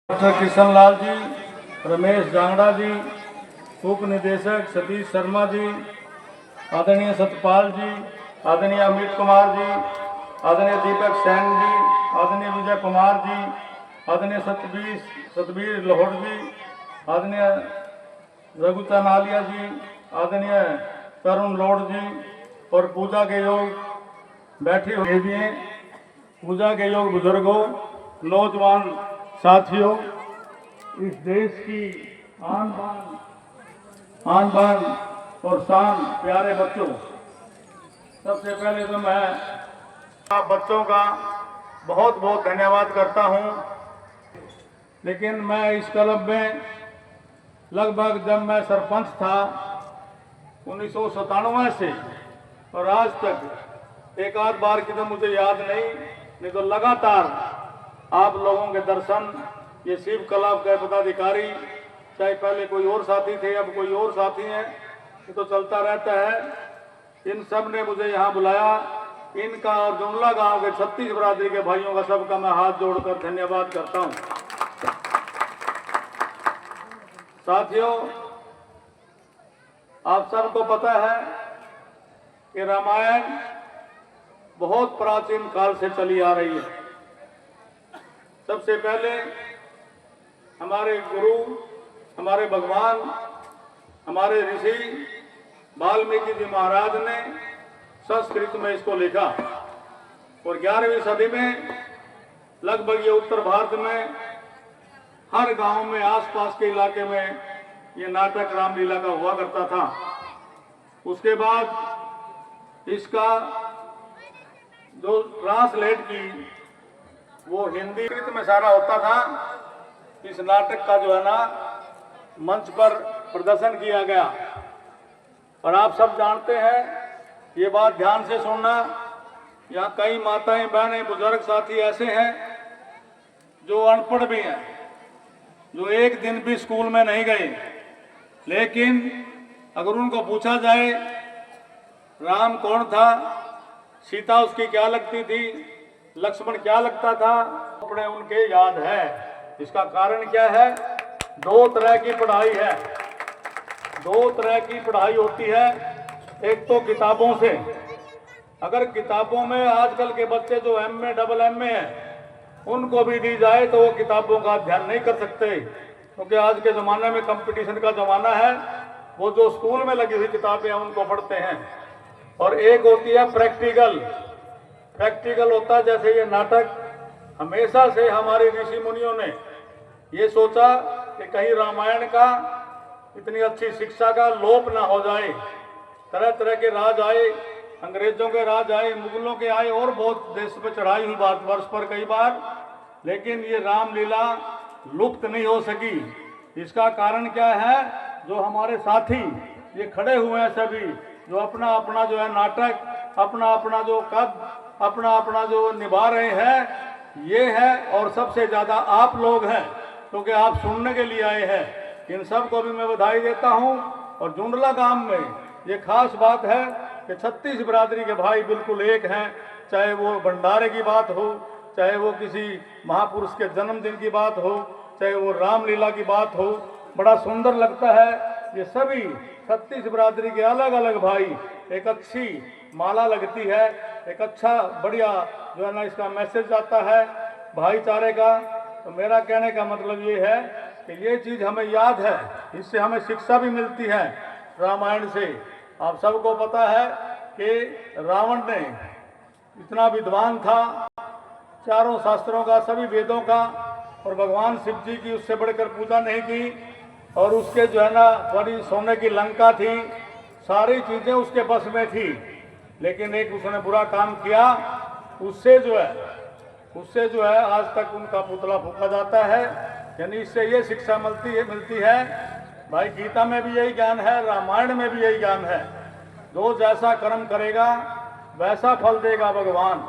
Doctor Kishan Lal ji, Ramesh Jangra जी, उप निदेशक सतीश शर्मा जी, आदरणीय सतपाल जी, आदरणीय अमित कुमार जी, आदरणीय दीपक सैन जी, आदरणीय विजय कुमार जी, आदरणीय सतबीर लाहौर जी, आदरणीय रघुचा नालिया जी, आदरणीय तरुण लोड जी और पूजा के योग बैठे हुए भी हैं। पूजा के योग बुजुर्गों, नौजवान साथियों, इस देश की आन बान और शान प्यारे बच्चों, सबसे पहले तो मैं आप बच्चों का बहुत बहुत धन्यवाद करता हूं। लेकिन मैं इस क्लब में लगभग जब मैं सरपंच था 1997 से और आज तक एक आध बार की तो मुझे याद नहीं तो लगातार आप लोगों के दर्शन, ये शिव क्लब के पदाधिकारी, चाहे पहले कोई और साथी थे अब कोई और साथी हैं, ये तो चलता रहता है। इन सब ने मुझे यहाँ बुलाया, इनका और जुमला गांव के 36 बरादरी के भाइयों का सबका मैं हाथ जोड़कर धन्यवाद करता हूँ। साथियों, आप सबको पता है कि रामायण बहुत प्राचीन काल से चली आ रही है। सबसे पहले हमारे गुरु, हमारे भगवान, हमारे ऋषि वाल्मीकि जी महाराज ने संस्कृत में इसको लिखा और 11वीं सदी में लगभग ये उत्तर भारत में हर गांव में, आसपास के इलाके में ये नाटक रामलीला का हुआ करता था। उसके बाद इसका जो ट्रांसलेट की वो हिंदी में सारा होता था। इस नाटक का जो है ना मंच पर प्रदर्शन किया गया और आप सब जानते हैं, ये बात ध्यान से सुनना, यहाँ कई माताएं, बहनें, बुजुर्ग साथी ऐसे हैं जो अनपढ़ भी हैं, जो एक दिन भी स्कूल में नहीं गए, लेकिन अगर उनको पूछा जाए राम कौन था, सीता उसकी क्या लगती थी, लक्ष्मण क्या लगता था, अपने उनके याद है। इसका कारण क्या है? दो तरह की पढ़ाई है, दो तरह की पढ़ाई होती है। एक तो किताबों से, अगर किताबों में आजकल के बच्चे जो एमए, डबल एमए हैं, उनको भी दी जाए तो वो किताबों का अध्ययन नहीं कर सकते, क्योंकि आज के ज़माने में कंपटीशन का ज़माना है। वो जो स्कूल में लगी हुई किताबें हैं उनको पढ़ते हैं। और एक होती है प्रैक्टिकल। प्रैक्टिकल होता है, जैसे ये नाटक, हमेशा से हमारे ऋषि मुनियों ने ये सोचा कि कहीं रामायण का इतनी अच्छी शिक्षा का लोप ना हो जाए। तरह तरह के राज आए, अंग्रेजों के राज आए, मुगलों के आए और बहुत देश पे चढ़ाई हुई भारतवर्ष पर कई बार, लेकिन ये रामलीला लुप्त नहीं हो सकी। इसका कारण क्या है? जो हमारे साथी ये खड़े हुए हैं सभी, जो अपना अपना जो है नाटक, अपना अपना जो कद, अपना अपना जो निभा रहे हैं, ये है। और सबसे ज्यादा आप लोग हैं, क्योंकि आप सुनने के लिए आए हैं। इन सब को भी मैं बधाई देता हूं। और जुंडला गांव में ये खास बात है कि 36 बरादरी के भाई बिल्कुल एक हैं, चाहे वो भंडारे की बात हो, चाहे वो किसी महापुरुष के जन्मदिन की बात हो, चाहे वो रामलीला की बात हो। बड़ा सुंदर लगता है। ये सभी 36 बरादरी के अलग अलग भाई, एक अच्छी माला लगती है, एक अच्छा बढ़िया जो है ना इसका मैसेज आता है भाईचारे का। तो मेरा कहने का मतलब ये है कि ये चीज़ हमें याद है, इससे हमें शिक्षा भी मिलती है रामायण से। आप सबको पता है कि रावण ने इतना विद्वान था, चारों शास्त्रों का, सभी वेदों का, और भगवान शिव जी की उससे बढ़कर पूजा नहीं की। और उसके जो है ना बड़ी सोने की लंका थी, सारी चीज़ें उसके बस में थी, लेकिन एक उसने बुरा काम किया, उससे जो है आज तक उनका पुतला फूंका जाता है। यानी इससे ये शिक्षा मिलती है भाई, गीता में भी यही ज्ञान है, रामायण में भी यही ज्ञान है। जो जैसा कर्म करेगा वैसा फल देगा भगवान।